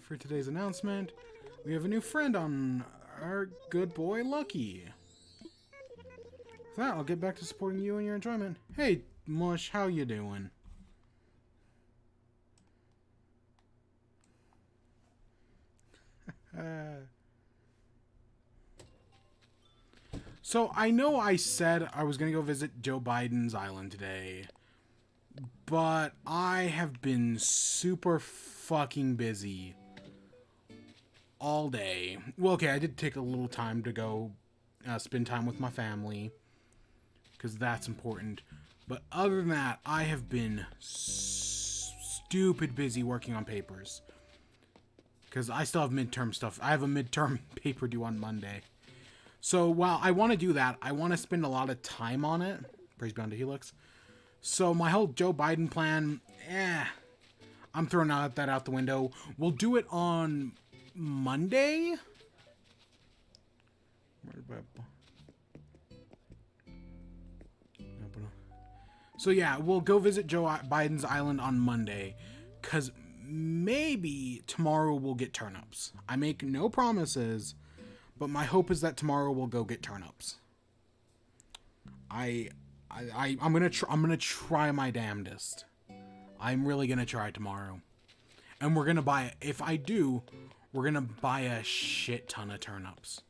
For today's announcement, we have a new friend on our good boy Lucky. With that, I'll get back to supporting you and your enjoyment. Hey, Mush, how you doing? So, I know I said I was going to go visit Joe Biden's island today, but I have been super fucking busy all day. Well, okay, I did take a little time to go spend time with my family, because that's important. But other than that, I have been stupid busy working on papers. Because I still have midterm stuff. I have a midterm paper due on Monday. So while I want to do that, I want to spend a lot of time on it. Praise be unto Helix. So my whole Joe Biden plan, I'm throwing that out the window. We'll do it on Monday. So yeah, we'll go visit Joe Biden's island on Monday. Because maybe tomorrow we'll get turnips. I make no promises, but my hope is that tomorrow we'll go get turnips. I'm gonna try my damnedest. I'm really gonna try tomorrow, and we're gonna buy. If I do, we're gonna buy a shit ton of turnips.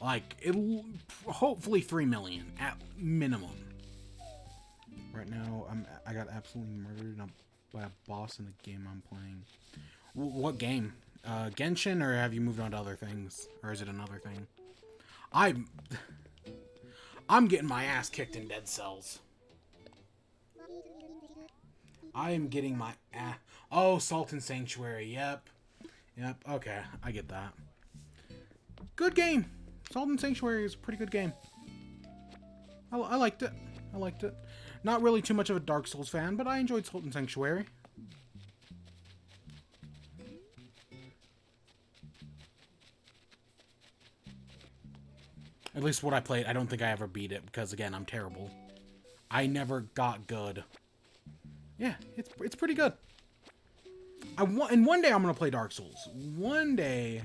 Like it'll hopefully 3 million at minimum. Right now, I got absolutely murdered by a boss in the game I'm playing. What game? Genshin, or have you moved on to other things? Or is it another thing? I'm getting my ass kicked in Dead Cells. I am getting my ass... Oh, Salt and Sanctuary, yep. Yep, okay, I get that. Good game! Salt and Sanctuary is a pretty good game. I liked it. I liked it. Not really too much of a Dark Souls fan, but I enjoyed Salt and Sanctuary. At least what I played, I don't think I ever beat it, because again, I'm terrible. I never got good. Yeah, it's pretty good. And one day I'm gonna play Dark Souls. One day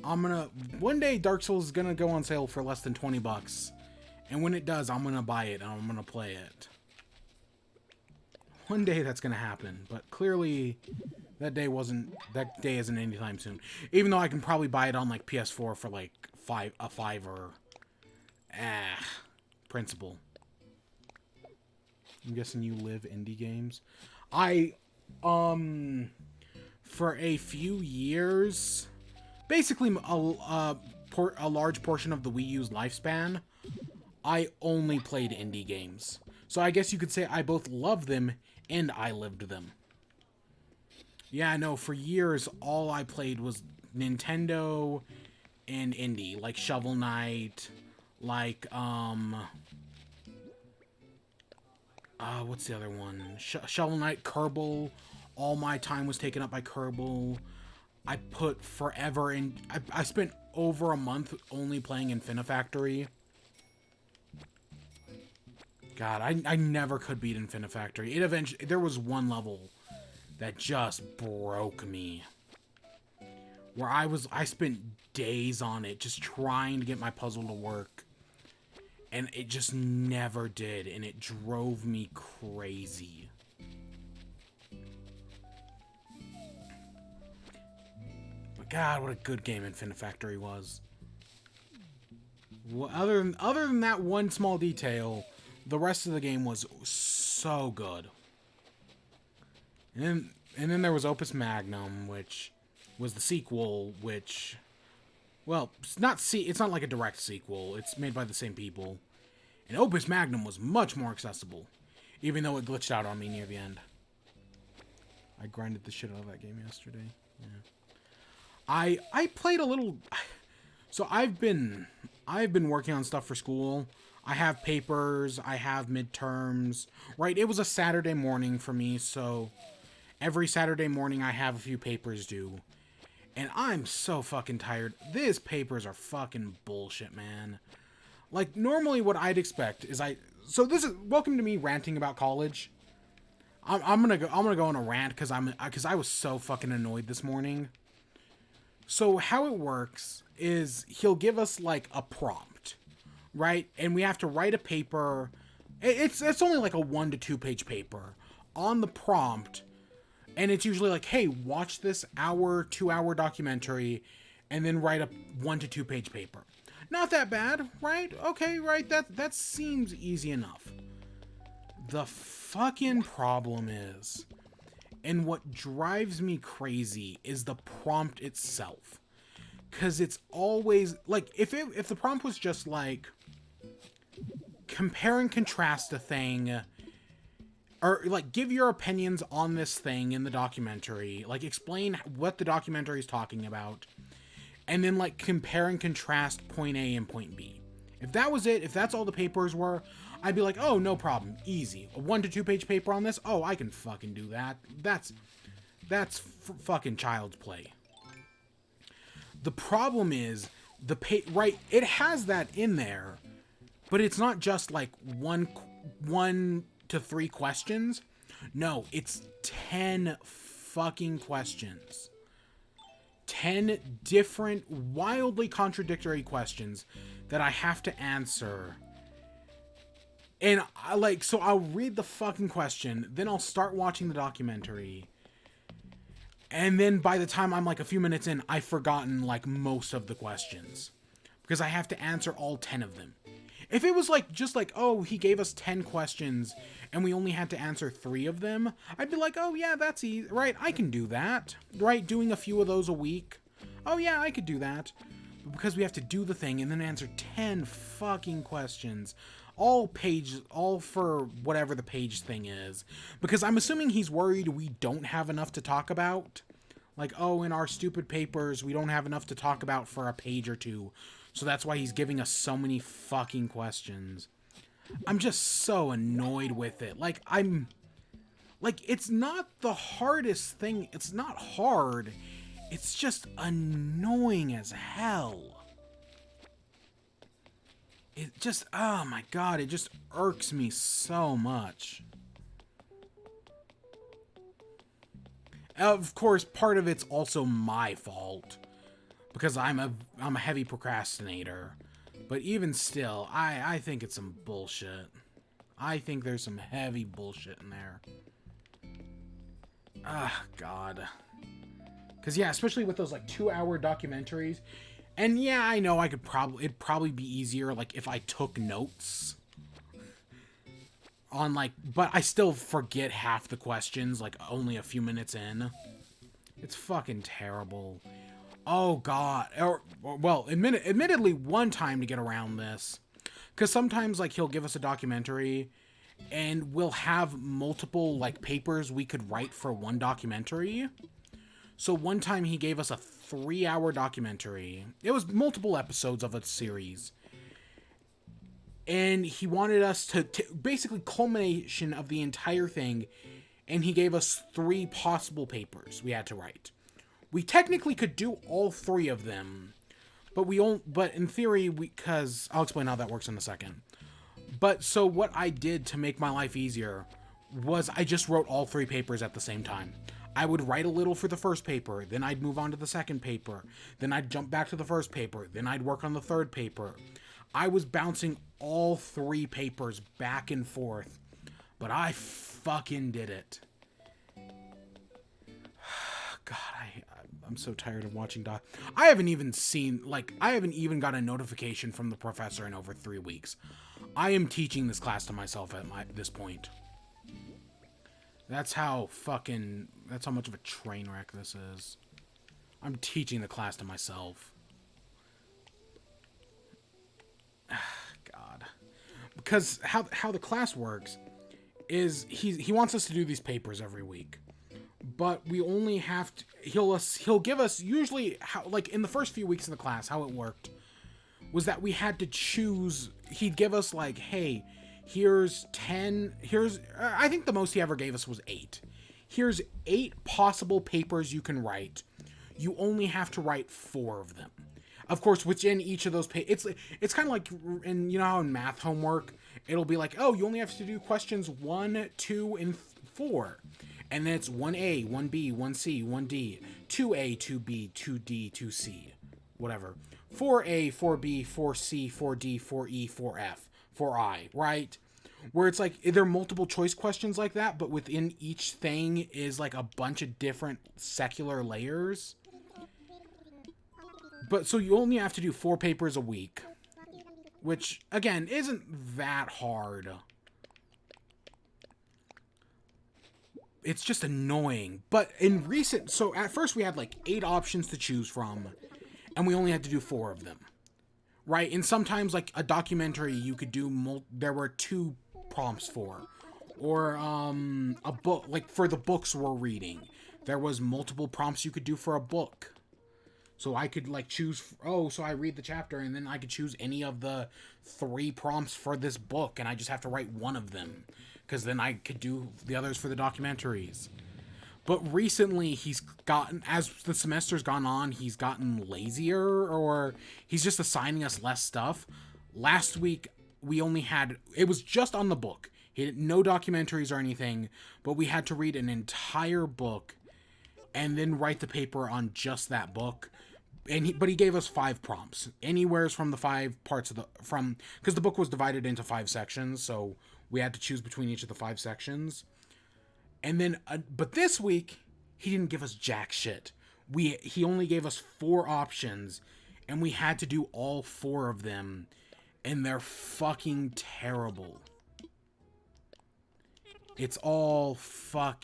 Dark Souls is gonna go on sale for less than $20. And when it does, I'm gonna buy it and I'm gonna play it. One day that's gonna happen, but clearly that day isn't anytime soon. Even though I can probably buy it on like PS4 for like a $5. Principle. I'm guessing you live indie games. For a few years, basically a large portion of the Wii U's lifespan, I only played indie games. So I guess you could say I both loved them and I lived them. Yeah, no, for years, all I played was Nintendo and indie, like Shovel Knight, like, what's the other one? Shovel Knight, Kerbal. All my time was taken up by Kerbal. I put forever in... I spent over a month only playing Infinifactory. God, I never could beat Infinifactory. It eventually... There was one level that just broke me. Where I spent days on it just trying to get my puzzle to work. And it just never did. And it drove me crazy. But God, what a good game Infinifactory was. Well, other than that one small detail, the rest of the game was so good. And then there was Opus Magnum, which was the sequel, which, well, it's not like a direct sequel. It's made by the same people. And Opus Magnum was much more accessible, even though it glitched out on me near the end. I grinded the shit out of that game yesterday. Yeah. I played a little. So I've been working on stuff for school. I have papers. I have midterms. Right. It was a Saturday morning for me, so every Saturday morning I have a few papers due. And I'm so fucking tired. These papers are fucking bullshit, man. Like, normally what I'd expect is so this is, welcome to me ranting about college. I'm gonna go on a rant because I was so fucking annoyed this morning. So how it works is he'll give us like a prompt, right? And we have to write a paper. It's only like a 1 to 2 page paper on the prompt. And it's usually like, hey, watch this 2-hour documentary and then write a 1 to 2 page paper. Not that bad, right? Okay, right, that seems easy enough. The fucking problem is, and what drives me crazy is the prompt itself. Cause it's always, like, if the prompt was just like, compare and contrast a thing, or like give your opinions on this thing in the documentary, like explain what the documentary is talking about, and then like compare and contrast point A and point B. If that was it, if that's all the papers were, I'd be like, oh, no problem, easy. A 1 to 2 page paper on this? Oh, I can fucking do that. That's fucking child's play. The problem is right, it has that in there, but it's not just like one to 3 questions. No, it's 10 fucking questions. 10 different, wildly contradictory questions that I have to answer. And so I'll read the fucking question, then I'll start watching the documentary. And then by the time I'm like a few minutes in, I've forgotten like most of the questions. Because I have to answer all 10 of them. If it was like, just like, oh, he gave us 10 questions and we only had to answer 3 of them, I'd be like, oh yeah, that's easy, right? I can do that, right? Doing a few of those a week. Oh yeah, I could do that. But because we have to do the thing and then answer 10 fucking questions, all for whatever the page thing is. Because I'm assuming he's worried we don't have enough to talk about. Like, oh, in our stupid papers, we don't have enough to talk about for a page or 2. So that's why he's giving us so many fucking questions. I'm just so annoyed with it. Like, it's not the hardest thing. It's not hard. It's just annoying as hell. It just, oh my god, it just irks me so much. Of course, part of it's also my fault. Because I'm a heavy procrastinator. But even still, I think it's some bullshit. I think there's some heavy bullshit in there. Ah, God. Because, yeah, especially with those, like, 2-hour documentaries. And, yeah, I know it'd probably be easier, like, if I took notes. On, like, but I still forget half the questions, like, only a few minutes in. It's fucking terrible. Oh, God. Well, admittedly, one time to get around this. Because sometimes, like, he'll give us a documentary, and we'll have multiple, like, papers we could write for one documentary. So one time he gave us a 3-hour documentary. It was multiple episodes of a series. And he wanted us to basically culmination of the entire thing. And he gave us 3 possible papers we had to write. We technically could do all 3 of them. But in theory, because I'll explain how that works in a second. But so what I did to make my life easier was I just wrote all 3 papers at the same time. I would write a little for the first paper, then I'd move on to the second paper, then I'd jump back to the first paper, then I'd work on the third paper. I was bouncing all 3 papers back and forth, but I fucking did it. God, I'm so tired of watching I haven't even got a notification from the professor in over 3 weeks. I am teaching this class to myself at this point. That's how much of a train wreck this is. I'm teaching the class to myself. God. because how the class works is he wants us to do these papers every week, but we only have to. He'll give us usually how, like in the first few weeks of the class, how it worked was that we had to choose. He'd give us like, hey, here's 10. I think the most he ever gave us was 8. Here's 8 possible papers you can write. You only have to write 4 of them. Of course, within each of those it's kind of like, and you know how in math homework, it'll be like, oh, you only have to do questions 1, 2, and 4. And then it's 1A, 1B, 1C, 1D, 2A, 2B, 2D, 2C, whatever. 4A, 4B, 4C, 4D, 4E, 4F, 4I, right? Where it's like, there are multiple choice questions like that, but within each thing is like a bunch of different secular layers. But so you only have to do 4 papers a week, which again isn't that hard. It's just annoying. But in recent, so at first we had like 8 options to choose from, and we only had to do 4 of them, right? And sometimes like a documentary you could do there were 2 prompts for, or a book, like for the books we're reading, there was multiple prompts you could do for a book. So I could like choose, so I read the chapter and then I could choose any of the 3 prompts for this book, and I just have to write one of them, because then I could do the others for the documentaries. But recently he's gotten, as the semester's gone on, he's gotten lazier, or he's just assigning us less stuff. Last week we only had, it was just on the book. He had no documentaries or anything, but we had to read an entire book and then write the paper on just that book. But he gave us 5 prompts, anywheres from the 5 parts of because the book was divided into 5 sections, so we had to choose between each of the 5 sections. And then, but this week he didn't give us jack shit. He only gave us 4 options, and we had to do all 4 of them, and they're fucking terrible. It's all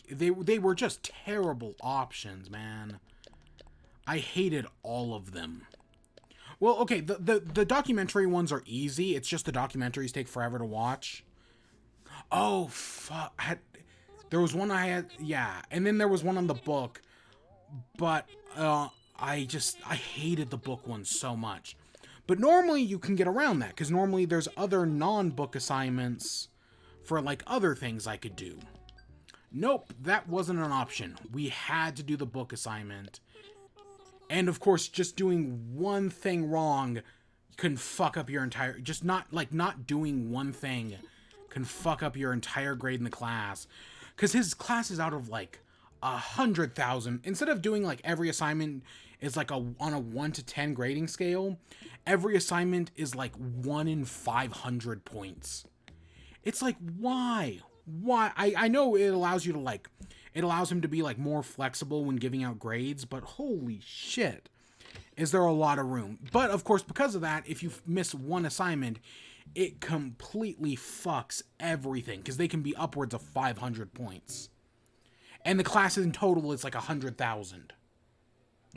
they were just terrible options, man. I hated all of them. Well, okay, the documentary ones are easy. It's just the documentaries take forever to watch. Oh, fuck. There was one I had, yeah. And then there was one on the book. But I hated the book one so much. But normally you can get around that, because normally there's other non-book assignments for like other things I could do. Nope, that wasn't an option. We had to do the book assignment. And of course, just doing one thing wrong can fuck up your entire, not doing one thing can fuck up your entire grade in the class. Because his class is out of like 100,000. Instead of doing like every assignment is like on a 1 to 10 grading scale, every assignment is like 1 in 500 points. It's like, why? I know it allows you to like, it allows him to be like more flexible when giving out grades, but holy shit, is there a lot of room. But of course, because of that, if you miss one assignment, it completely fucks everything, because they can be upwards of 500 points. And the class in total is like 100,000.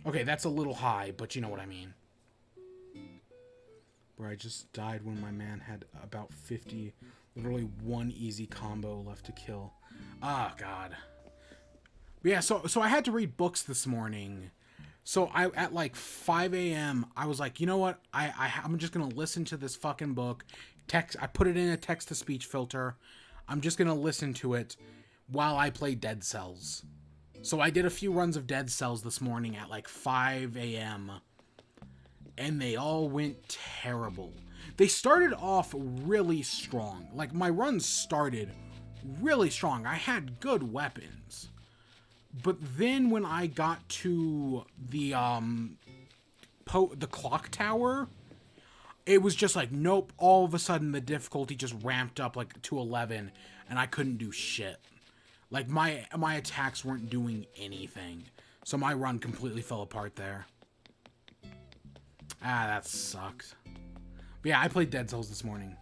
Okay, that's a little high, but you know what I mean. Where I just died when my man had about 50, literally 1 easy combo left to kill. Ah, God. But yeah, so I had to read books this morning. So at like 5 a.m., I was like, you know what? I'm just going to listen to this fucking book. I put it in a text-to-speech filter. I'm just going to listen to it while I play Dead Cells. So I did a few runs of Dead Cells this morning at like 5 a.m. And they all went terrible. They started off really strong. Like, my runs started really strong. I had good weapons. But then when I got to the clock tower, it was just like, nope. All of a sudden, the difficulty just ramped up like to 11, and I couldn't do shit. Like, my attacks weren't doing anything. So my run completely fell apart there. Ah, that sucks. But yeah, I played Dead Cells this morning.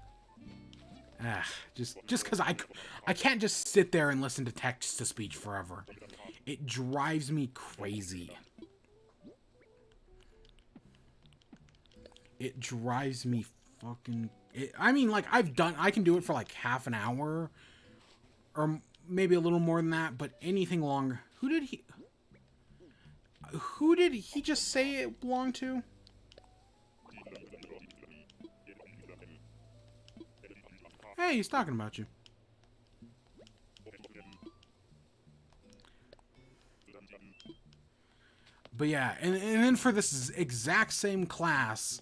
Just because I can't just sit there and listen to text-to-speech forever. It drives me crazy. It drives me fucking... I mean, like, I can do it for, like, half an hour. Or maybe a little more than that, but anything longer... Who did he just say it belonged to? Hey, he's talking about you. But yeah, and then for this exact same class,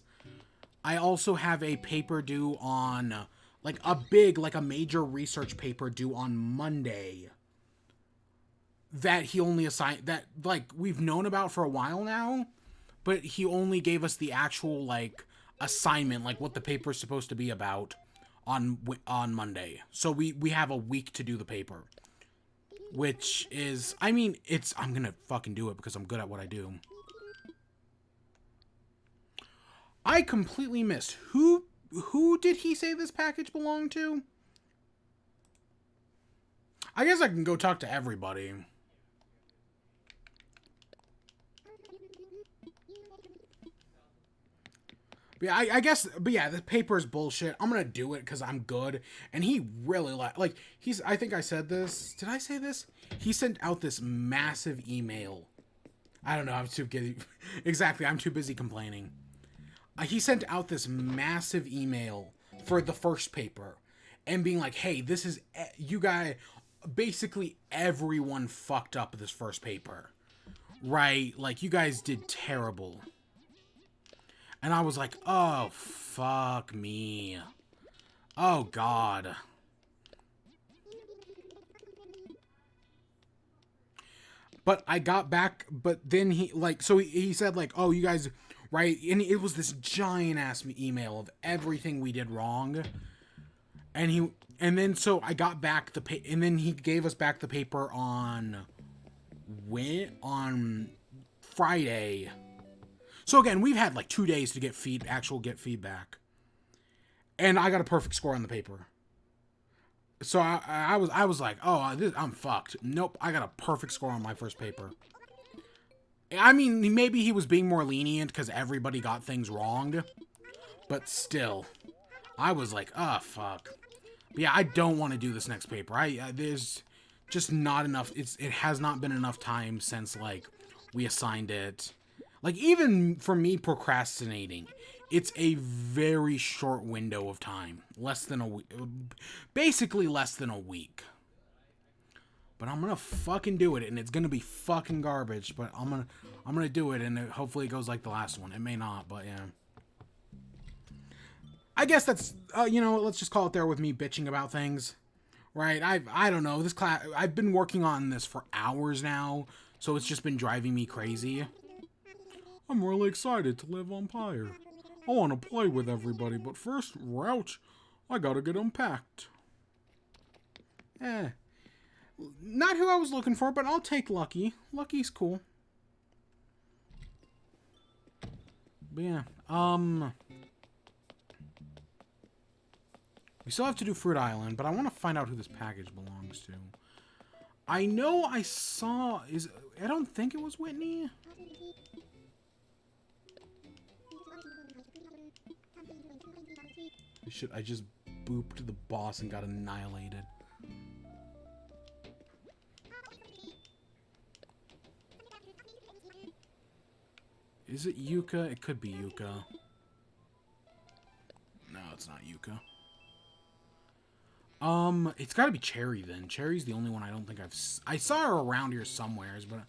I also have a paper due on, like a major research paper due on Monday. That he only assigned, that, like, we've known about for a while now, but he only gave us the actual, like, assignment, like what the paper is supposed to be about on Monday. So we have a week to do the paper. Which is, I mean, I'm gonna fucking do it because I'm good at what I do. I completely missed. Who did he say this package belonged to? I guess I can go talk to everybody. But yeah, I guess, but yeah, the paper is bullshit. I'm gonna do it because I'm good. And he really, like, I think I said this. Did I say this? He sent out this massive email. I don't know, I'm too busy. Exactly, I'm too busy complaining. He sent out this massive email for the first paper. And being like, hey, this is, you guys, basically everyone fucked up this first paper. Right? Like, you guys did terrible. And I was like, oh, fuck me. Oh, God. But I got back, but then he, like, so he said, like, oh, you guys, right? And it was this giant-ass email of everything we did wrong. And then, so I got back and then he gave us back the paper on Friday. So again, we've had like 2 days to get feedback. And I got a perfect score on the paper. So I was like, oh, I'm fucked. Nope, I got a perfect score on my first paper. I mean, maybe he was being more lenient because everybody got things wrong. But still, I was like, oh, fuck. But yeah, I don't want to do this next paper. There's just not enough. It has not been enough time since, like, we assigned it. Like, even for me procrastinating, it's a very short window of time. Less than a week. Basically less than a week. But I'm gonna fucking do it, and it's gonna be fucking garbage, but I'm gonna do it, and hopefully it goes like the last one. It may not, but yeah. I guess that's, let's just call it there with me bitching about things. Right? I don't know. This class, I've been working on this for hours now, so it's just been driving me crazy. I'm really excited to live on Pyre. I want to play with everybody, but first, Rouch, I gotta get unpacked. Not who I was looking for, but I'll take Lucky. Lucky's cool. But yeah, we still have to do Fruit Island, but I want to find out who this package belongs to. I know I saw, I don't think it was Whitney. Shit, I just booped the boss and got annihilated. Is it Yuka? It could be Yuka. No, it's not Yuka. It's gotta be Cherry then. Cherry's the only one I don't think I saw her around here somewheres, but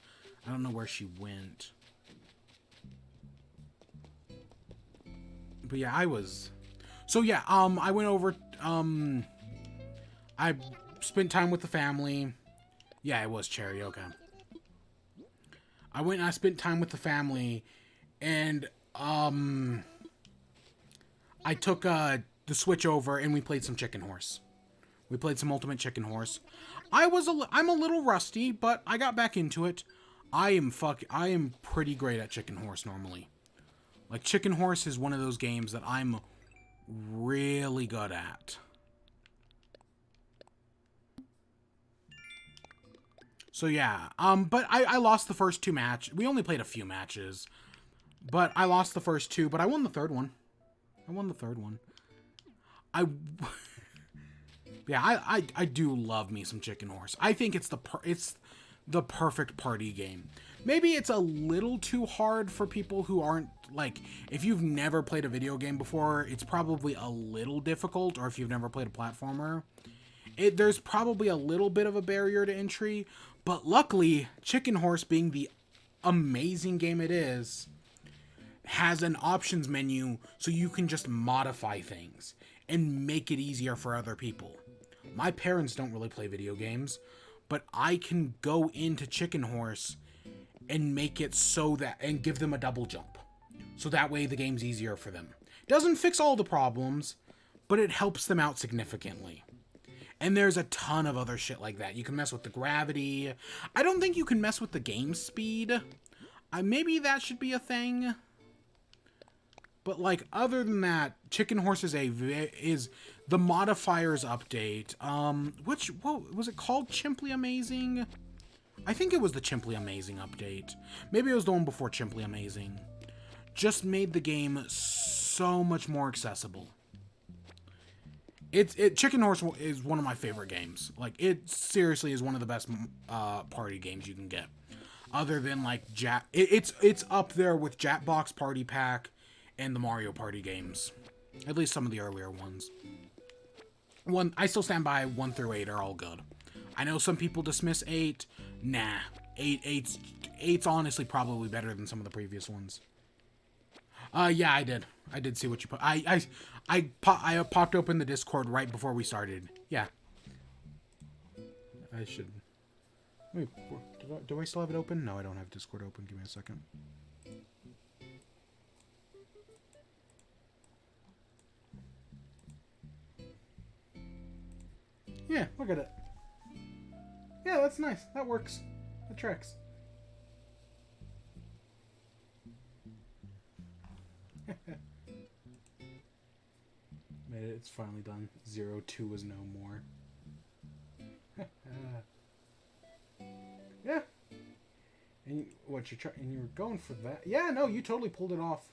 I don't know where she went. But yeah, so yeah, I went over, I spent time with the family. Yeah, it was Cherry, okay. I went and I spent time with the family, and, I took, the Switch over and we played some Chicken Horse. We played some Ultimate Chicken Horse. I'm a little rusty, but I got back into it. I am pretty great at Chicken Horse normally. Like, Chicken Horse is one of those games that I'm really good at. So yeah, but I lost the first 2 matches. We only played a few matches, but I lost the first 2, but I won the third one. I yeah, I do love me some Chicken Horse. I think it's the perfect party game. Maybe it's a little too hard for people who aren't, like, if you've never played a video game before, it's probably a little difficult, or if you've never played a platformer, there's probably a little bit of a barrier to entry, but luckily, Chicken Horse, being the amazing game it is, has an options menu so you can just modify things and make it easier for other people. My parents don't really play video games, but I can go into Chicken Horse and make it so that, and give them a double jump. So that way the game's easier for them. Doesn't fix all the problems, but it helps them out significantly. And there's a ton of other shit like that. You can mess with the gravity. I don't think you can mess with the game speed. Maybe that should be a thing. But, like, other than that, Chicken Horse is the modifiers update. What was it called? Chimply Amazing? I think it was the Chimply Amazing update. Maybe it was the one before Chimply Amazing. Just made the game so much more accessible. Chicken Horse is one of my favorite games. Like, it seriously is one of the best party games you can get. Other than, like, it's up there with Jackbox Party Pack and the Mario Party games. At least some of the earlier ones. I still stand by 1 through 8 are all good. I know some people dismiss 8. Nah. 8's honestly probably better than some of the previous ones. Yeah, I did. I did see what you put. I popped open the Discord right before we started. Yeah. I should... Wait, do I still have it open? No, I don't have Discord open. Give me a second. Yeah, look at it. Yeah, that's nice. That works. That tracks. It's finally done. 02 is no more. Yeah. And what you're trying? And you were going for that? Yeah, no, you totally pulled it off.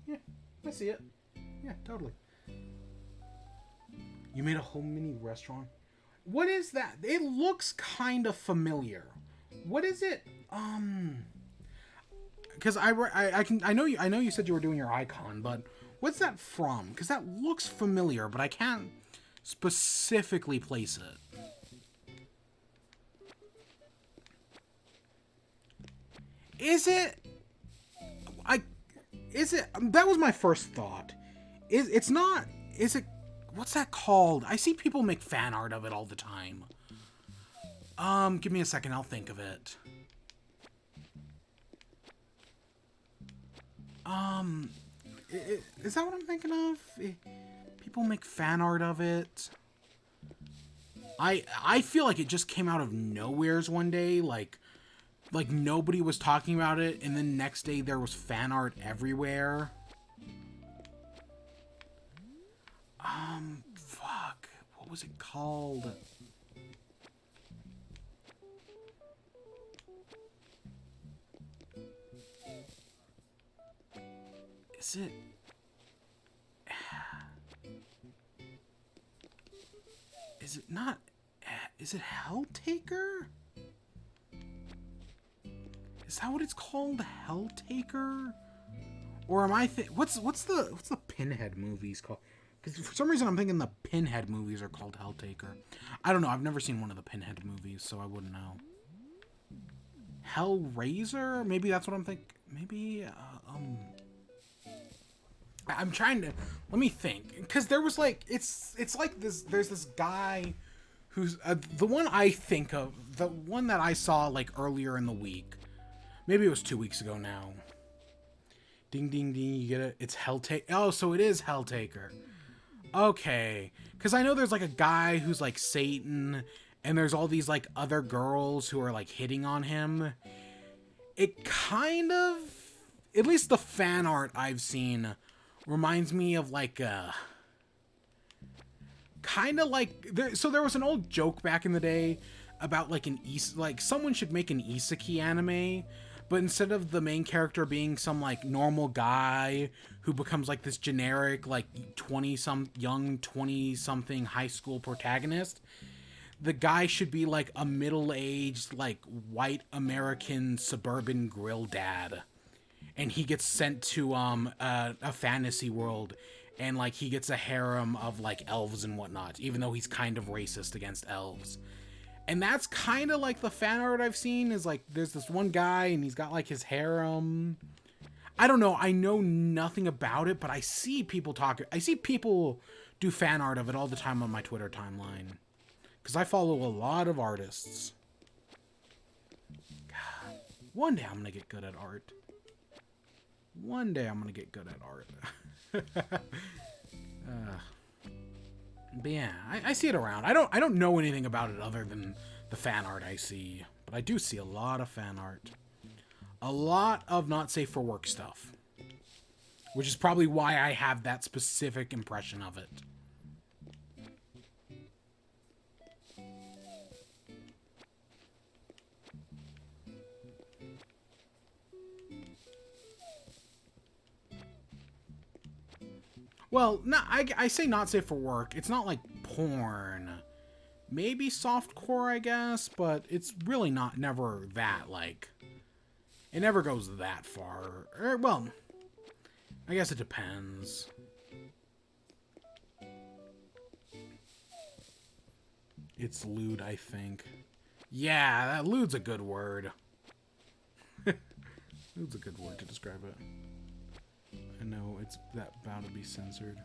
Yeah, I see it. Yeah, totally. You made a home mini restaurant? What is that? It looks kind of familiar. What is it? Because I know you said you were doing your icon, but what's that from? Because that looks familiar, but I can't specifically place it. Is it? That was my first thought. It's not. Is it? What's that called? I see people make fan art of it all the time. Give me a second. I'll think of it. Is that what I'm thinking of? People make fan art of it. I feel like it just came out of nowheres one day. Like nobody was talking about it, and then next day there was fan art everywhere. Fuck. What was it called? Is it... Is it not... Is it Helltaker? Is that what it's called? Helltaker? Or am I what's the Pinhead movies called? Because for some reason I'm thinking the Pinhead movies are called Helltaker. I don't know. I've never seen one of the Pinhead movies, so I wouldn't know. Hellraiser? Maybe that's what I'm thinking. Maybe, I'm trying to... Let me think. Because there was, like... It's like this... There's this guy who's... the one I think of... The one that I saw, like, earlier in the week. Maybe it was 2 weeks ago now. Ding, ding, ding. You get it? It's Helltaker. Oh, so it is Helltaker. Okay. Because I know there's, like, a guy who's, like, Satan... And there's all these, like, other girls who are, like, hitting on him. It kind of... At least the fan art I've seen reminds me of, like, kind of like... So there was an old joke back in the day about, like, someone should make an isekai anime. but instead of the main character being some like normal guy who becomes like this generic like 20 something high school protagonist, the guy should be like a middle-aged like white American suburban grill dad, and he gets sent to a fantasy world, and like he gets a harem of like elves and whatnot, even though he's kind of racist against elves. And that's kind of like the fan art I've seen, is like there's this one guy and he's got like his harem. I don't know, I know nothing about it, but I see people do fan art of it all the time on my Twitter timeline, because I follow a lot of artists. God, one day I'm gonna get good at art. One day I'm gonna get good at art. But yeah, I see it around. I don't know anything about it other than the fan art I see, but I do see a lot of fan art. A lot of not safe for work stuff, which is probably why I have that specific impression of it. Well, no, I say not safe for work. It's not like porn. Maybe softcore, I guess, but it's really never that, like... It never goes that far. Well, I guess it depends. It's lewd, I think. Yeah, lewd's a good word. Lewd's a good word to describe it. I know, it's about to be censored.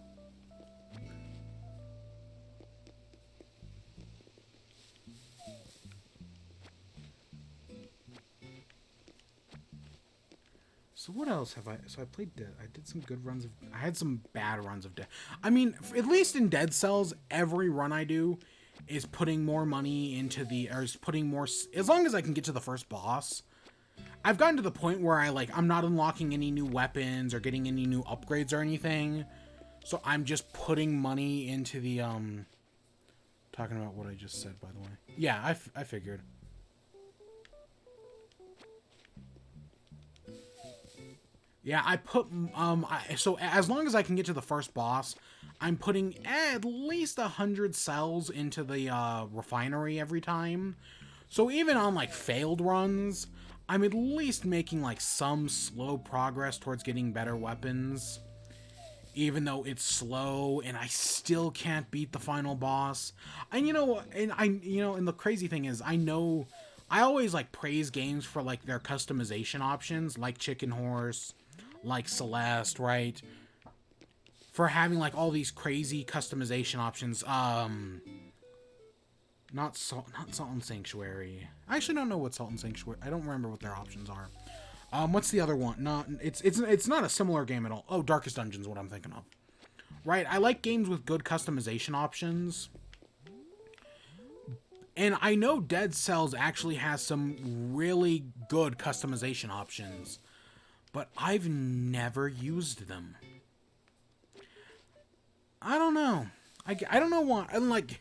So what else have I... So I played Dead. I did some good runs of... I had some bad runs of Dead. I mean, at least in Dead Cells, every run I do is putting more money into the... Or is putting more... As long as I can get to the first boss... I've gotten to the point where I'm not unlocking any new weapons or getting any new upgrades or anything. So I'm just putting money into the, talking about what I just said, by the way. Yeah, I figured. Yeah, I put, so as long as I can get to the first boss, I'm putting at least 100 cells into the, refinery every time. So even on, like, failed runs... I'm at least making, like, some slow progress towards getting better weapons. Even though it's slow, and I still can't beat the final boss. And, and the crazy thing is, I always, like, praise games for, like, their customization options, like Chicken Horse, like Celeste, right? For having, like, all these crazy customization options, Not Salt and Sanctuary. I actually don't know what Salt and Sanctuary... I don't remember what their options are. What's the other one? It's not a similar game at all. Oh, Darkest Dungeon is what I'm thinking of. Right, I like games with good customization options. And I know Dead Cells actually has some really good customization options. But I've never used them. I don't know. I don't know why. I'm like...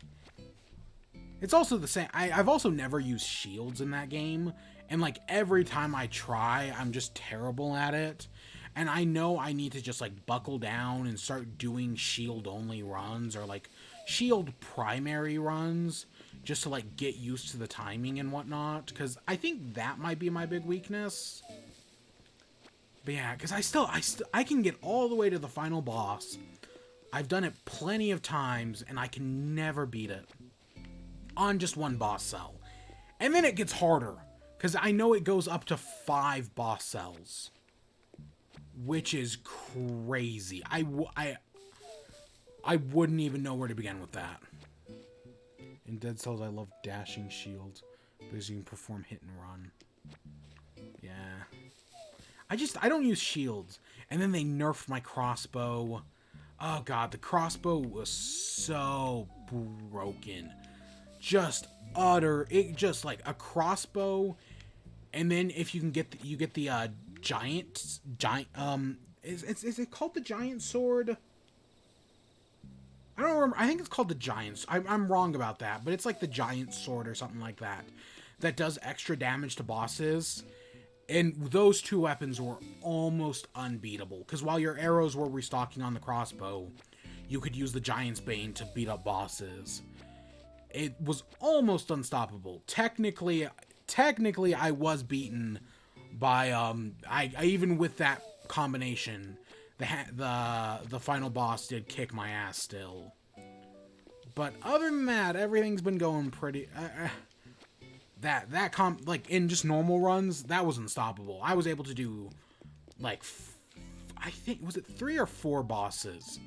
It's also the same. I've also never used shields in that game. And, like, every time I try, I'm just terrible at it. And I know I need to just, like, buckle down and start doing shield-only runs. Or, like, shield primary runs. Just to, like, get used to the timing and whatnot. Because I think that might be my big weakness. But, yeah, because I can get all the way to the final boss. I've done it plenty of times, and I can never beat it. On just one boss cell. And then it gets harder, because I know it goes up to 5 boss cells, which is crazy. I wouldn't even know where to begin with that. In Dead Cells, I love dashing shields, because you can perform hit and run. Yeah. I don't use shields. And then they nerfed my crossbow. Oh god, the crossbow was so broken. Just like a crossbow, and then if you can get the giant is it called the giant sword? I don't remember. I think it's called the giant. I'm wrong about that, but it's like the giant sword or something like that, that does extra damage to bosses. And those two weapons were almost unbeatable. Because while your arrows were restocking on the crossbow, you could use the Giant's Bane to beat up bosses. It was almost unstoppable. Technically, I was beaten by I even with that combination, the final boss did kick my ass still. But other than that, everything's been going pretty. Like in just normal runs, that was unstoppable. I was able to do like I think was it 3 or 4 bosses.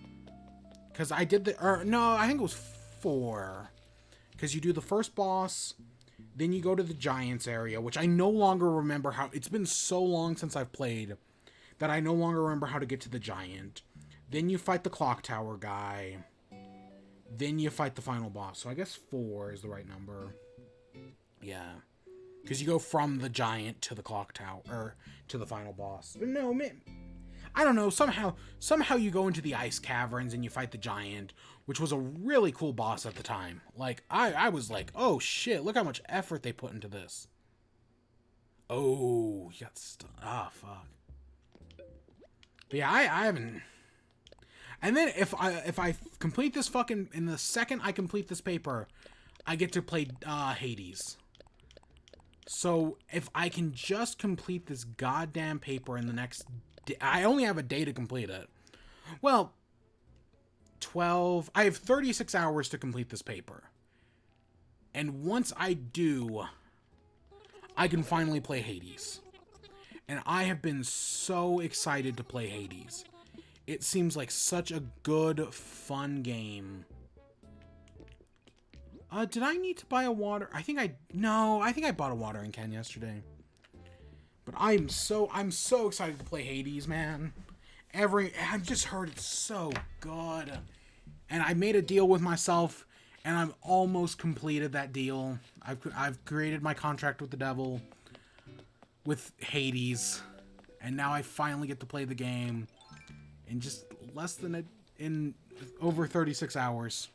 Cuz I did I think it was 4. Cuz you do the first boss, then you go to the Giants area, which I no longer remember how. It's been so long since I've played that I no longer remember how to get to the Giant. Then you fight the Clock Tower guy. Then you fight the final boss. So I guess 4 is the right number. Yeah. Because you go from the Giant to the Clock Tower, or to the final boss. No, man. I don't know. Somehow you go into the Ice Caverns and you fight the Giant, which was a really cool boss at the time. Like, I was like, oh shit, look how much effort they put into this. Oh, you got stuck. Ah, fuck. But yeah, I haven't... And then if I complete this fucking... In the second I complete this paper, I get to play Hades. So, if I can just complete this goddamn paper in the next... I only have a day to complete it. Well, 12... I have 36 hours to complete this paper. And once I do, I can finally play Hades. And I have been so excited to play Hades. It seems like such a good, fun game. Did I need to buy a water? I think I bought a watering can yesterday. But I'm so excited to play Hades, man. I've just heard it's so good. And I made a deal with myself, and I've almost completed that deal. I've created my contract with the devil, with Hades, and now I finally get to play the game in just in over 36 hours.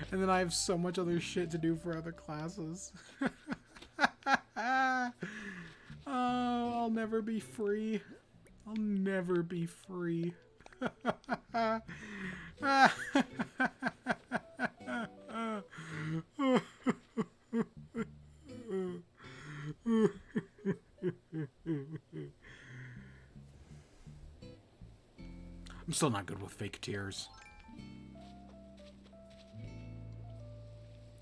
And then I have so much other shit to do for other classes. Oh, I'll never be free. I'll never be free. I'm still not good with fake tears.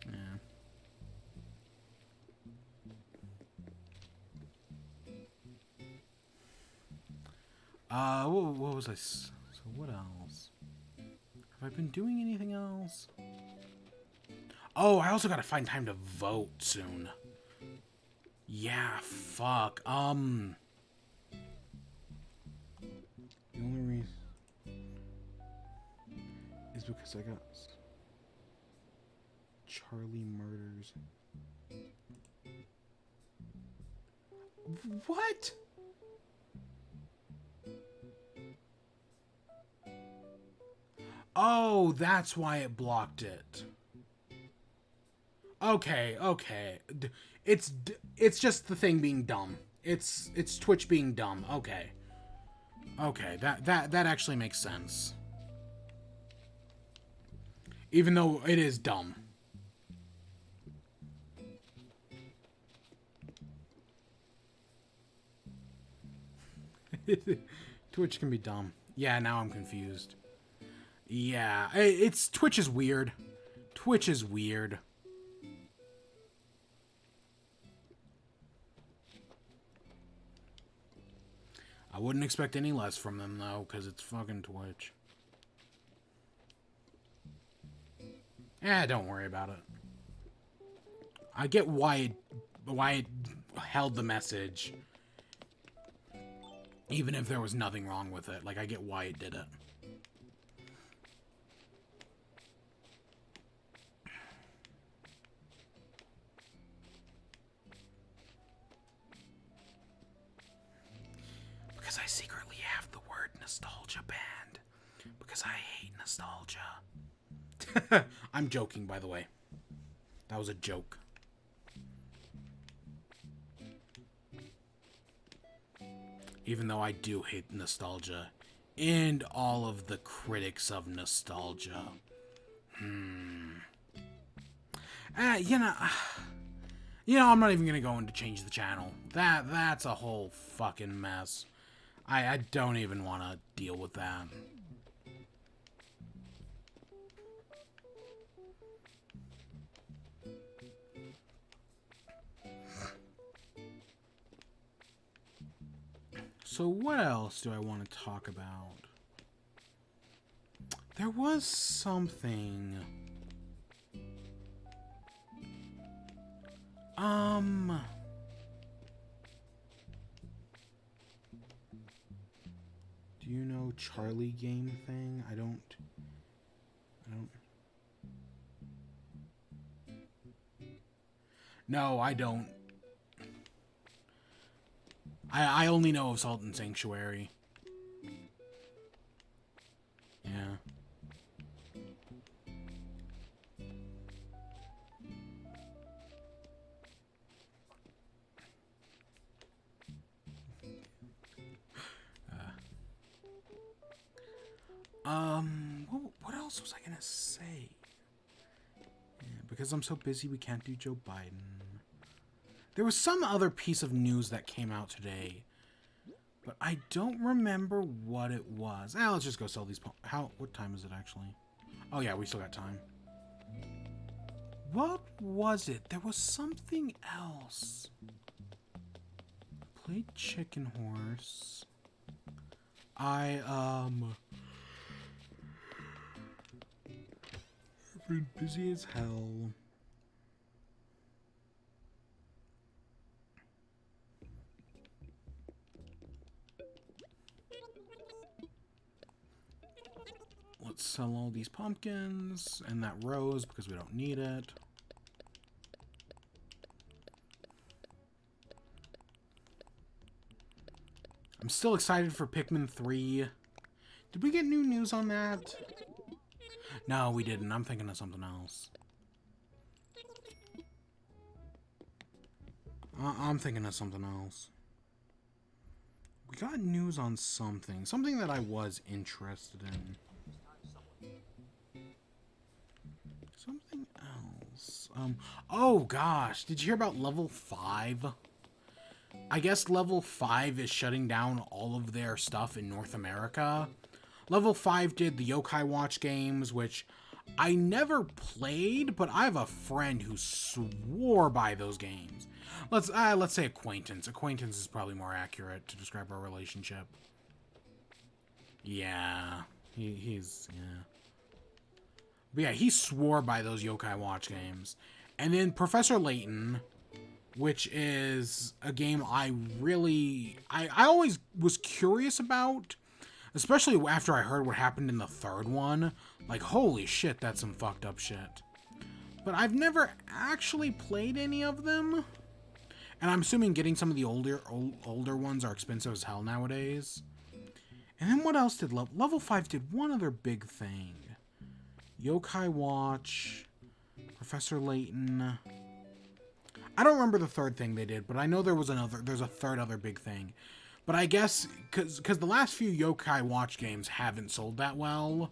Yeah. What was I? So what else? Have I been doing anything else? Oh, I also gotta find time to vote soon. Yeah, fuck. The only reason is because I got Charlie Murders. What? Oh, that's why it blocked it. Okay. It's just the thing being dumb. It's Twitch being dumb. Okay. That actually makes sense. Even though it is dumb. Twitch can be dumb. Yeah, now I'm confused. Yeah, Twitch is weird. Twitch is weird. I wouldn't expect any less from them, though, because it's fucking Twitch. Don't worry about it. I get why it held the message. Even if there was nothing wrong with it. Like, I get why it did it. Because I secretly have the word nostalgia banned. Because I hate nostalgia. I'm joking, by the way. That was a joke. Even though I do hate nostalgia. And all of the critics of nostalgia. You know... You know, I'm not even gonna go in to change the channel. That's a whole fucking mess. I don't even want to deal with that. So what else do I want to talk about? There was something... Do you know Charlie Game thing? I don't... No, I don't. I only know of Salt and Sanctuary. Yeah. What else was I gonna say? Yeah, because I'm so busy, we can't do Joe Biden. There was some other piece of news that came out today, but I don't remember what it was. Let's just go sell these. What time is it actually? Oh yeah, we still got time. What was it? There was something else. Played Chicken Horse. I've been busy as hell. Let's sell all these pumpkins and that rose because we don't need it. I'm still excited for Pikmin 3. Did we get new news on that? No, we didn't. I'm thinking of something else. I'm thinking of something else. We got news on something. Something that I was interested in. Something else. Oh gosh. Did you hear about Level 5? I guess Level 5 is shutting down all of their stuff in North America. Level 5 did the Yokai Watch games, which I never played, but I have a friend who swore by those games. Let's say acquaintance. Acquaintance is probably more accurate to describe our relationship. Yeah. He's yeah. But yeah, he swore by those Yokai Watch games. And then Professor Layton, which is a game I always was curious about, especially after I heard what happened in the third one. Like, holy shit, that's some fucked up shit. But I've never actually played any of them. And I'm assuming getting some of the older ones are expensive as hell nowadays. And then what else did Level 5 did one other big thing. Yokai Watch, Professor Layton. I don't remember the third thing they did, but I know there's a third other big thing. But I guess, because the last few Yokai Watch games haven't sold that well,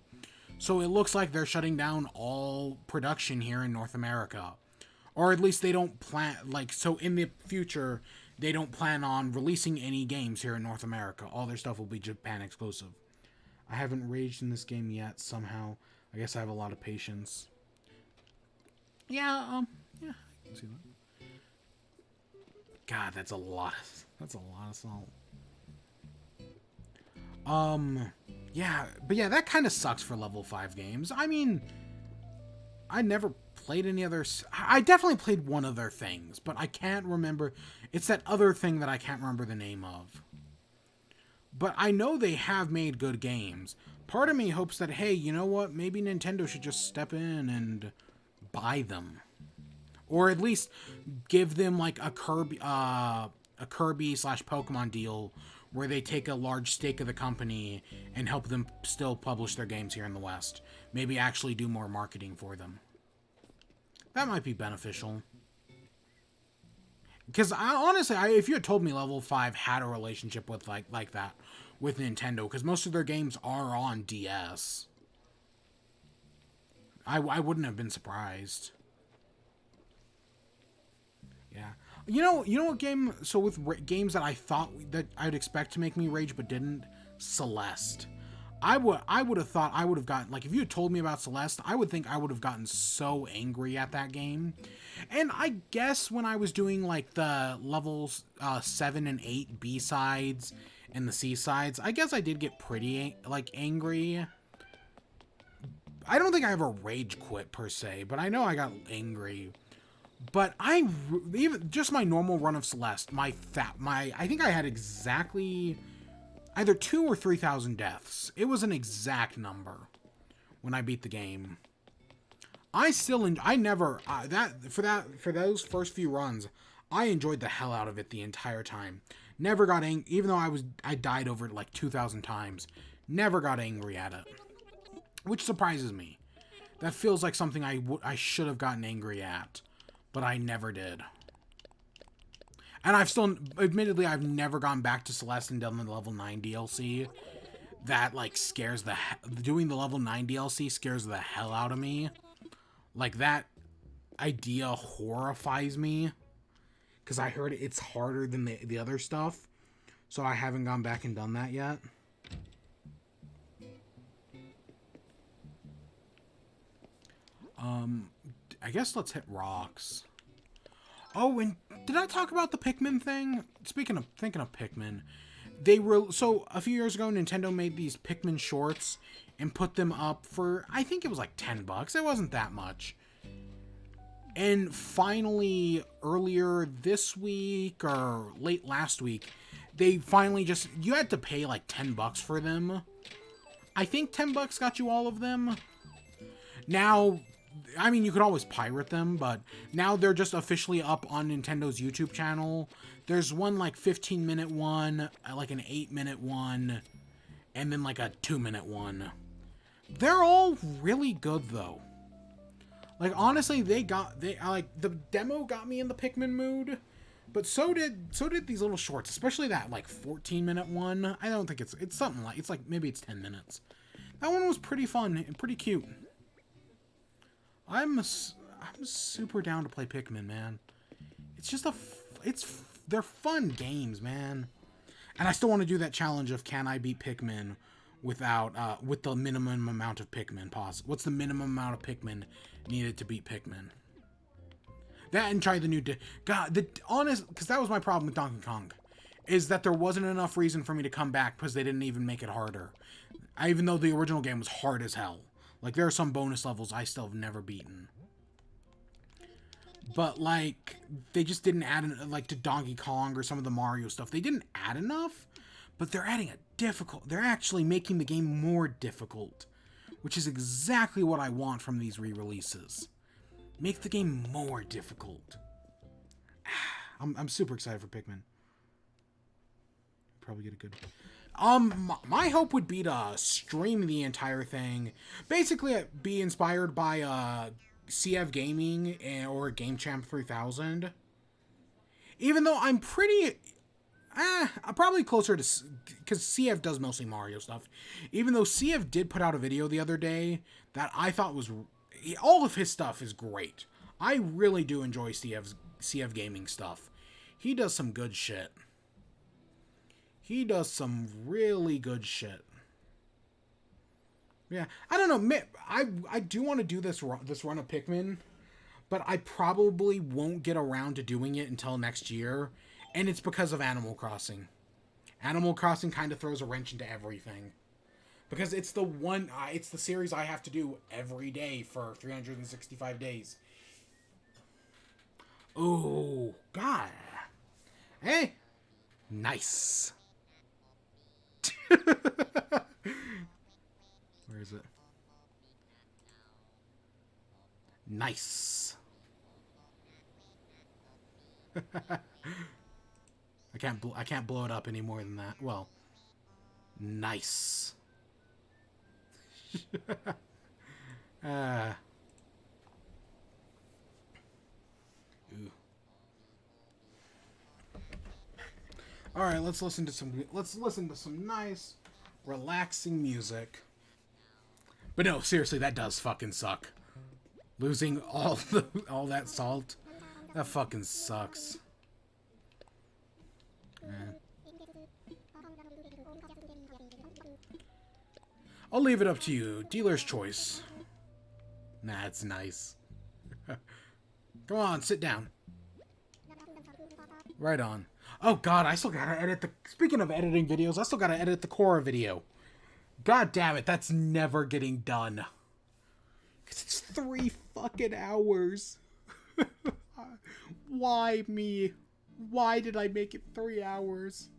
so it looks like they're shutting down all production here in North America. Or at least they don't plan, so in the future, they don't plan on releasing any games here in North America. All their stuff will be Japan exclusive. I haven't raged in this game yet, somehow. I guess I have a lot of patience. Yeah, I can see that. God, that's a lot of salt. Yeah, but yeah, that kind of sucks for Level 5 games. I mean, I never played any others. I definitely played one other things, but I can't remember. It's that other thing that I can't remember the name of. But I know they have made good games. Part of me hopes that, hey, you know what? Maybe Nintendo should just step in and buy them. Or at least give them like a Kirby slash Pokemon deal where they take a large stake of the company and help them still publish their games here in the West. Maybe actually do more marketing for them. That might be beneficial. Because honestly, if you had told me Level 5 had a relationship with like that with Nintendo, because most of their games are on DS, I wouldn't have been surprised. Yeah. You know what game? So with games that I thought that I'd expect to make me rage but didn't, Celeste. I would have thought I would have gotten, like, if you had told me about Celeste, I would think I would have gotten so angry at that game. And I guess when I was doing like the levels 7 and 8 B sides and the C sides, I guess I did get pretty like angry. I don't think I ever rage quit per se, but I know I got angry. But even just my normal run of Celeste, I think I had exactly either 2 or 3,000 deaths. It was an exact number when I beat the game. I never for those first few runs, I enjoyed the hell out of it the entire time. Never got angry, even though I died over it like 2,000 times. Never got angry at it, which surprises me. That feels like something I should have gotten angry at, but I never did. And admittedly, I've never gone back to Celeste and done the level 9 DLC. That, like, doing the level 9 DLC scares the hell out of me. Like, that idea horrifies me. Because I heard it's harder than the other stuff. So I haven't gone back and done that yet. I guess let's hit rocks. Oh, and did I talk about the Pikmin thing? Thinking of Pikmin, so a few years ago, Nintendo made these Pikmin shorts and put them up for, I think it was like $10. It wasn't that much. And finally, earlier this week or late last week, they finally you had to pay like $10 for them. I think $10 got you all of them. Now, I mean, you could always pirate them, but now they're just officially up on Nintendo's YouTube channel. There's one like 15-minute one, like an 8-minute one, and then like a 2-minute one. They're all really good though. Like, honestly, the demo got me in the Pikmin mood, but so did these little shorts, especially that like 14-minute one. I don't think it's something like, it's like maybe it's 10 minutes. That one was pretty fun and pretty cute. I'm super down to play Pikmin, man. It's just they're fun games, man. And I still want to do that challenge of can I beat Pikmin without with the minimum amount of Pikmin what's the minimum amount of Pikmin needed to beat Pikmin? That and try the new because that was my problem with Donkey Kong, is that there wasn't enough reason for me to come back because they didn't even make it harder. Even though the original game was hard as hell. Like, there are some bonus levels I still have never beaten. But, like, they just didn't add, like, to Donkey Kong or some of the Mario stuff. They didn't add enough, but they're adding they're actually making the game more difficult, which is exactly what I want from these re-releases. Make the game more difficult. I'm super excited for Pikmin. Probably get a good... my hope would be to stream the entire thing. Basically, be inspired by CF Gaming or Game Champ 3000. Even though I'm probably closer to, because CF does mostly Mario stuff. Even though CF did put out a video the other day that I thought was, all of his stuff is great. I really do enjoy CF Gaming stuff. He does some good shit. He does some really good shit. Yeah, I don't know. I do want to do this run of Pikmin, but I probably won't get around to doing it until next year, and it's because of Animal Crossing. Animal Crossing kind of throws a wrench into everything, because it's it's the series I have to do every day for 365 days. Oh, God. Hey. Nice. Where is it? Nice. I can't blow it up any more than that. Well, nice. Ooh. All right, let's listen to some nice, relaxing music. But no, seriously, that does fucking suck. Losing all that salt, that fucking sucks. I'll leave it up to you. Dealer's choice. Nah, it's nice. Come on, sit down. Right on. Oh god, I still gotta edit the... Speaking of editing videos, I still gotta edit the Korra video. God damn it, that's never getting done. Because it's 3 fucking hours. Why me? Why did I make it 3 hours?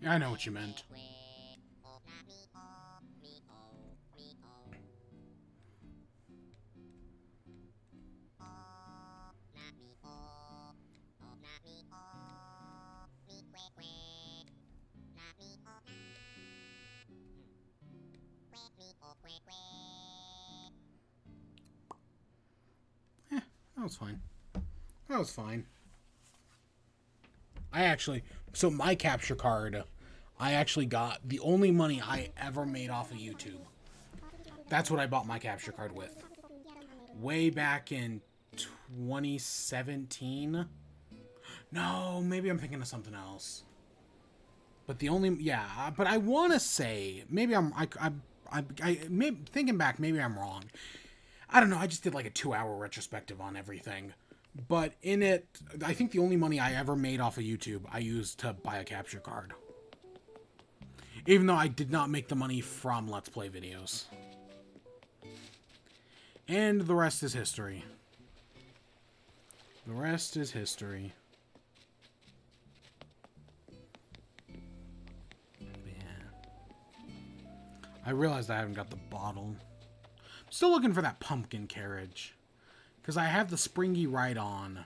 I know what you meant. That was fine. That was fine. So my capture card, I actually got the only money I ever made off of YouTube. That's what I bought my capture card with. Way back in 2017. No, maybe I'm thinking of something else. But but I want to say, maybe maybe thinking back, maybe I'm wrong. I don't know, I just did like a 2-hour retrospective on everything. But in it, I think the only money I ever made off of YouTube, I used to buy a capture card. Even though I did not make the money from Let's Play videos. And the rest is history. The rest is history. Yeah. I realized I haven't got the bottle. Still looking for that pumpkin carriage. Because I have the springy ride-on.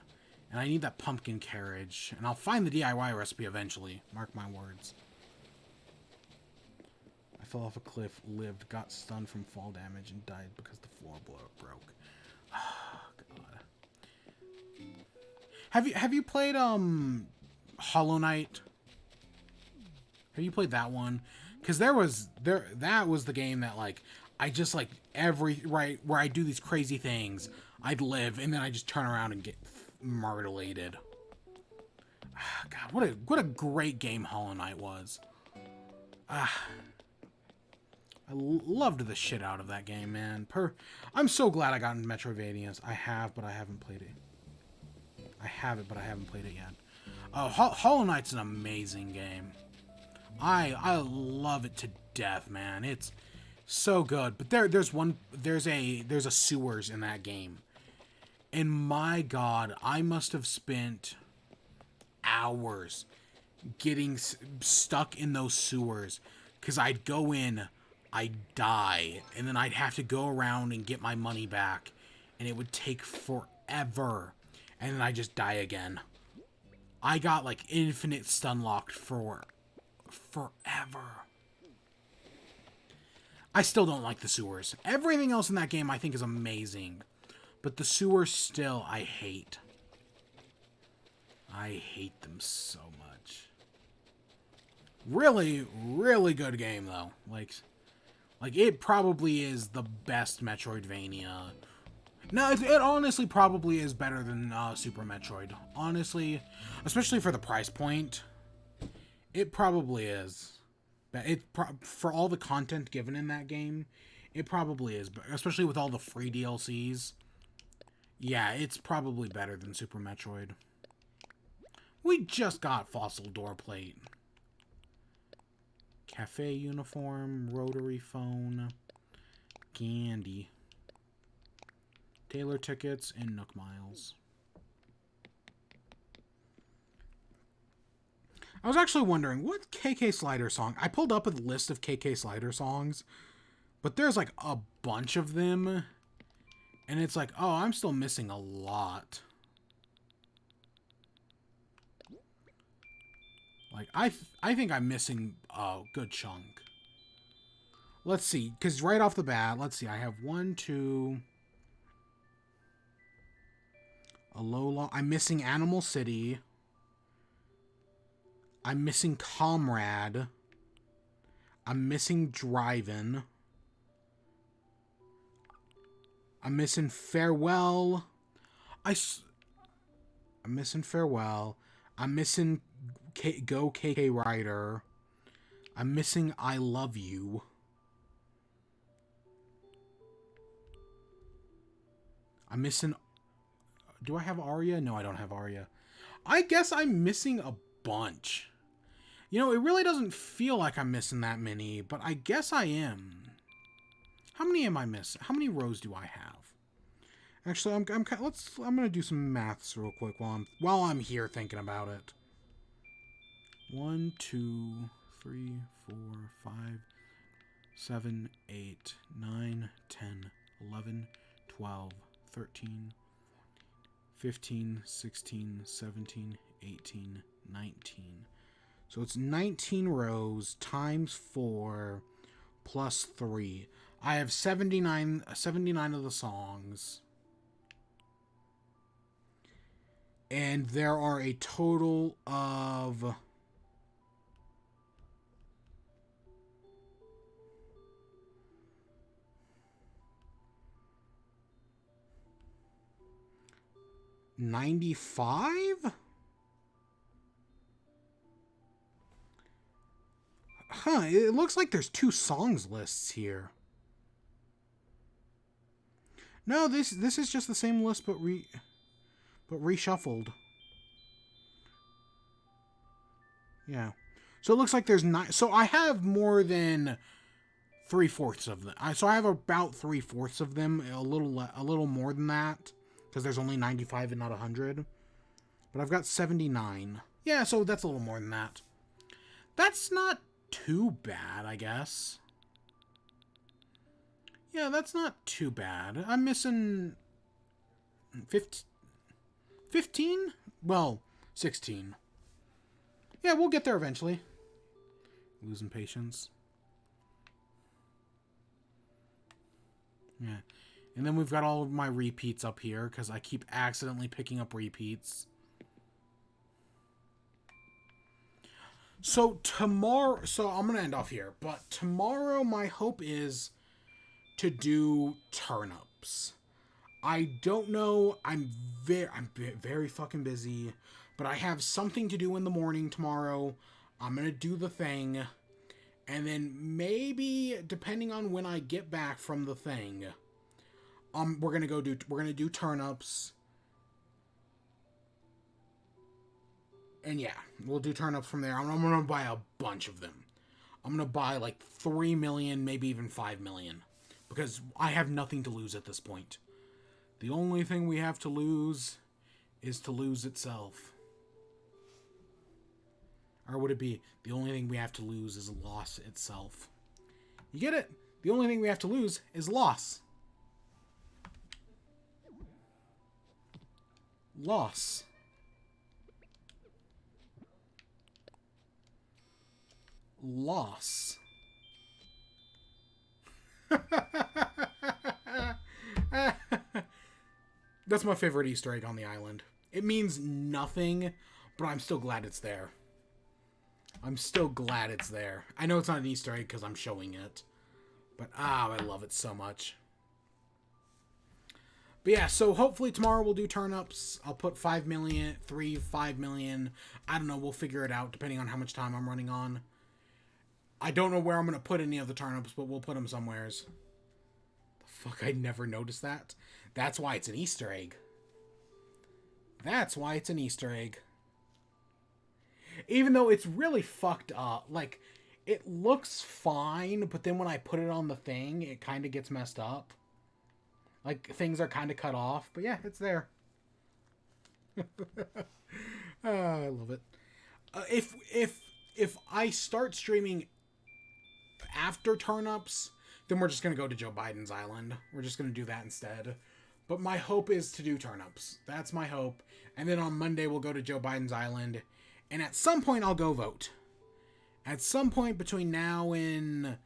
And I need that pumpkin carriage. And I'll find the DIY recipe eventually. Mark my words. I fell off a cliff, lived, got stunned from fall damage, and died because the floor broke. Oh, God. Have you played Hollow Knight? Have you played that one? Because that was the game that like I just like where I do these crazy things, I'd live and then I just turn around and get murderlated. God, what a great game Hollow Knight was. I loved the shit out of that game, man. I'm so glad I got into Metroidvanias. I have, but I haven't played it. I have it, but I haven't played it yet. Hollow Knight's an amazing game. I love it to death, man. It's so good. But there's a sewers in that game. And my God, I must have spent hours getting stuck in those sewers. Because I'd go in, I'd die, and then I'd have to go around and get my money back. And it would take forever. And then I just die again. I got like infinite stun locked for forever. I still don't like the sewers. Everything else in that game I think is amazing. But the sewers still I hate. I hate them so much. Really, really good game though. Like it probably is the best Metroidvania. No, it honestly probably is better than Super Metroid. Honestly, especially for the price point, it probably is. For all the content given in that game, it probably is. Especially with all the free DLCs. Yeah, it's probably better than Super Metroid. We just got Fossil Door Plate. Cafe uniform, rotary phone, candy, Taylor tickets, and Nook Miles. I was actually wondering, what KK Slider song? I pulled up a list of KK Slider songs, but there's like a bunch of them, and it's like, oh, I'm still missing a lot. Like, I think I'm missing a good chunk. Let's see, because right off the bat, let's see, I have 1, 2... Alola. I'm missing Animal City. I'm missing Comrade. I'm missing Drive-In. I'm missing Farewell. I'm missing Farewell. I'm missing Go KK Rider. I'm missing I Love You. I'm missing... Do I have Aria? No, I don't have Aria. I guess I'm missing a bunch. You know, it really doesn't feel like I'm missing that many, but I guess I am. How many am I missing? How many rows do I have? Actually, I'm gonna do some maths real quick while I'm here thinking about it. 1, 2, 3, 4, 5, 7, 8, 9, 10, 11, 12, 13, 15, 16, 17, 18, 19. So it's 19 rows times 4 plus 3. I have 79 of the songs. And there are a total of... $95? Huh, it looks like there's 2 songs lists here. No, this is just the same list but reshuffled. Yeah. So it looks like there's 9. So I have more than 3/4 of them. So I have about 3/4 of them, a little more than that. Because there's only 95 and not 100. But I've got 79. Yeah, so that's a little more than that. That's not too bad, I guess. Yeah, that's not too bad. I'm missing 15? Well, 16. Yeah, we'll get there eventually. Losing patience. Yeah. And then we've got all of my repeats up here, because I keep accidentally picking up repeats. So tomorrow... So I'm going to end off here. But tomorrow, my hope is to do turnips. I don't know. I'm very fucking busy. But I have something to do in the morning tomorrow. I'm going to do the thing. And then maybe, depending on when I get back from the thing... we're gonna do turnips. And yeah, we'll do turnips from there. I'm gonna buy a bunch of them. I'm gonna buy like 3 million, maybe even 5 million. Because I have nothing to lose at this point. The only thing we have to lose is to lose itself. Or would it be the only thing we have to lose is loss itself? You get it? The only thing we have to lose is loss. Loss. Loss. That's my favorite Easter egg on the island. It means nothing, but I'm still glad it's there. I'm still glad it's there. I know it's not an Easter egg because I'm showing it. But, I love it so much. But yeah, so hopefully tomorrow we'll do turnips. I'll put 5 million, 5 million. I don't know, we'll figure it out depending on how much time I'm running on. I don't know where I'm going to put any of the turnips, but we'll put them somewheres. The fuck, I never noticed that. That's why it's an Easter egg. That's why it's an Easter egg. Even though it's really fucked up. Like, it looks fine, but then when I put it on the thing, it kind of gets messed up. Like, things are kind of cut off. But yeah, it's there. I love it. If I start streaming after turnips, then we're just going to go to Joe Biden's island. We're just going to do that instead. But my hope is to do turnips. That's my hope. And then on Monday, we'll go to Joe Biden's island. And at some point, I'll go vote. At some point between now and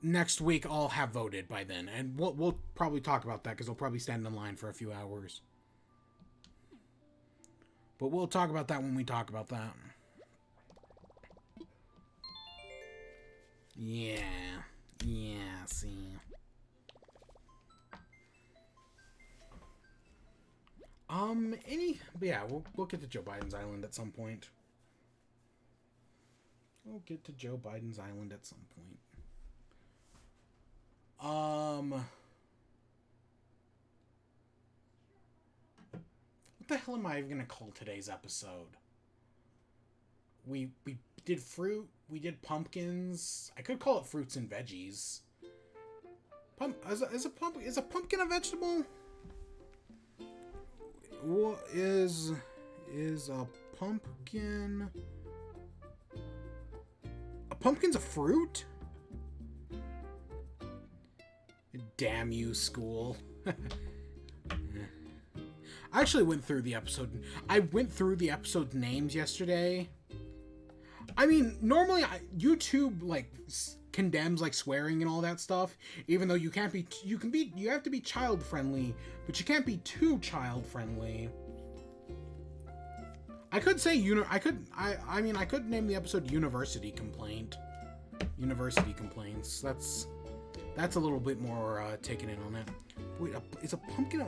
next week, I'll have voted by then. And we'll probably talk about that because I'll probably stand in line for a few hours. But we'll talk about that when we talk about that. Yeah. Yeah, see. But yeah, we'll get to Joe Biden's island at some point. We'll get to Joe Biden's island at some point. What the hell am I even gonna call today's episode? We did fruit, we did pumpkins. I could call it fruits and veggies. Is a pumpkin a vegetable? What is a pumpkin? A pumpkin's a fruit? Damn you, school. I actually went through the episode. I went through the episode names yesterday. I mean, normally YouTube like condemns like swearing and all that stuff, even though you have to be child friendly, but you can't be too child friendly. I could say I could name the episode University Complaint. University Complaints. That's a little bit more taken in on that. Wait, is a pumpkin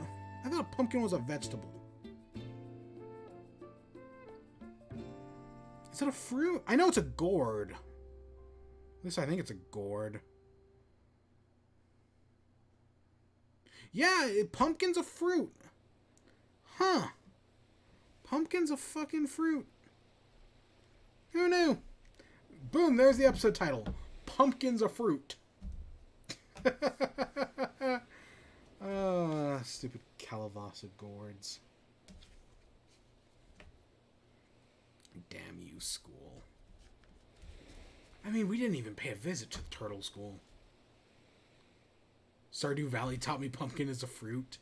I thought a pumpkin was a vegetable. Is it a fruit? I know it's a gourd. At least I think it's a gourd. Yeah, pumpkin's a fruit. Huh. Pumpkin's a fucking fruit. Who knew? Boom, there's the episode title. Pumpkin's a fruit. Stupid Calabasa gourds. Damn you, school. I mean, we didn't even pay a visit to the turtle school. Stardew Valley taught me pumpkin is a fruit.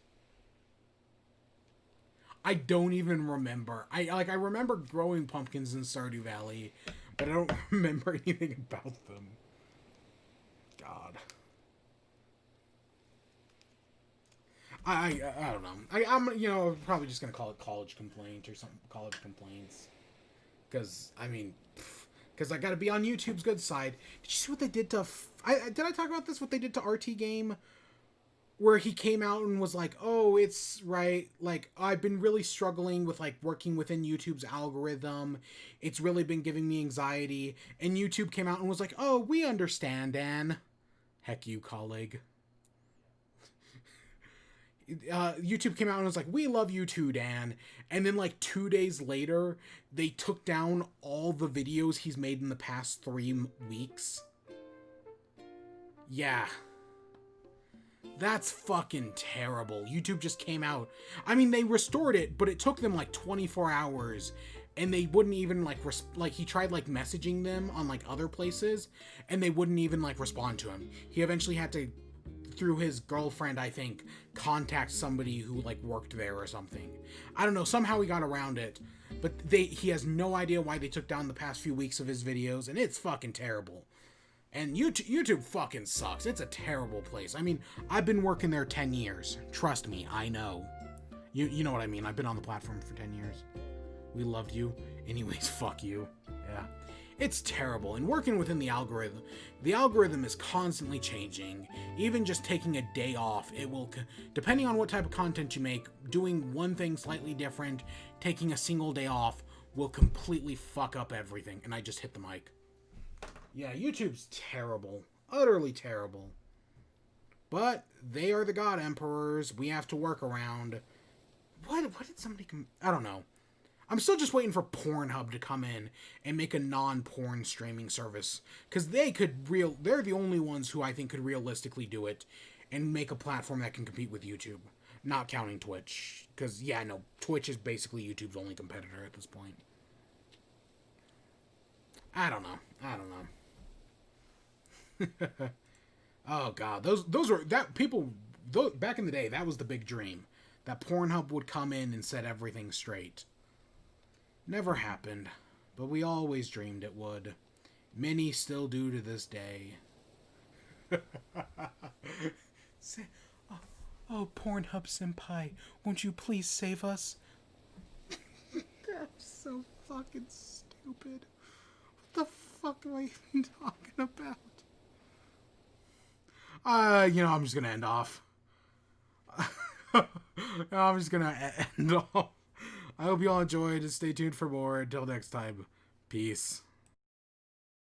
I don't even remember. I remember growing pumpkins in Stardew Valley, but I don't remember anything about them. God. I don't know. I'm probably just gonna call it college complaint or something. College complaints. Because I gotta be on YouTube's good side. Did you see what they did to? Did I talk about this? What they did to RT Game, where he came out and was like, "Oh, it's right. Like I've been really struggling with like working within YouTube's algorithm. It's really been giving me anxiety." And YouTube came out and was like, "Oh, we understand, Dan." Heck you, colleague. YouTube came out and was like, "We love you too, Dan." And then like 2 days later, they took down all the videos he's made in the past 3 weeks. Yeah. That's fucking terrible. YouTube just came out. I mean, they restored it, but it took them like 24 hours. and they wouldn't even like he tried like messaging them on like other places, and they wouldn't even like respond to him. He eventually had to, through his girlfriend, I think, contact somebody who like worked there or something. I don't know, somehow he got around it, but he has no idea why they took down the past few weeks of his videos, and it's fucking terrible. And YouTube fucking sucks. It's a terrible place. I mean, I've been working there 10 years. Trust me, I know. You know what I mean. I've been on the platform for 10 years. We loved you. Anyways, fuck you. Yeah. It's terrible. And working within the algorithm is constantly changing. Even just taking a day off, it will, depending on what type of content you make, doing one thing slightly different, taking a single day off, will completely fuck up everything. And I just hit the mic. Yeah, YouTube's terrible. Utterly terrible. But they are the God Emperors. We have to work around. What did somebody I don't know. I'm still just waiting for Pornhub to come in and make a non-porn streaming service. Because they're the only ones who I think could realistically do it and make a platform that can compete with YouTube. Not counting Twitch. Because, yeah, no, Twitch is basically YouTube's only competitor at this point. I don't know. Oh god, those were that people back in the day. That was the big dream, that Pornhub would come in and set everything straight. Never happened, but we always dreamed it would. Many still do to this day. Oh, Pornhub senpai, won't you please save us? That's so fucking stupid. What the fuck am I even talking about? I'm just gonna end off. I'm just gonna end off. I hope you all enjoyed. Stay tuned for more. Until next time, peace.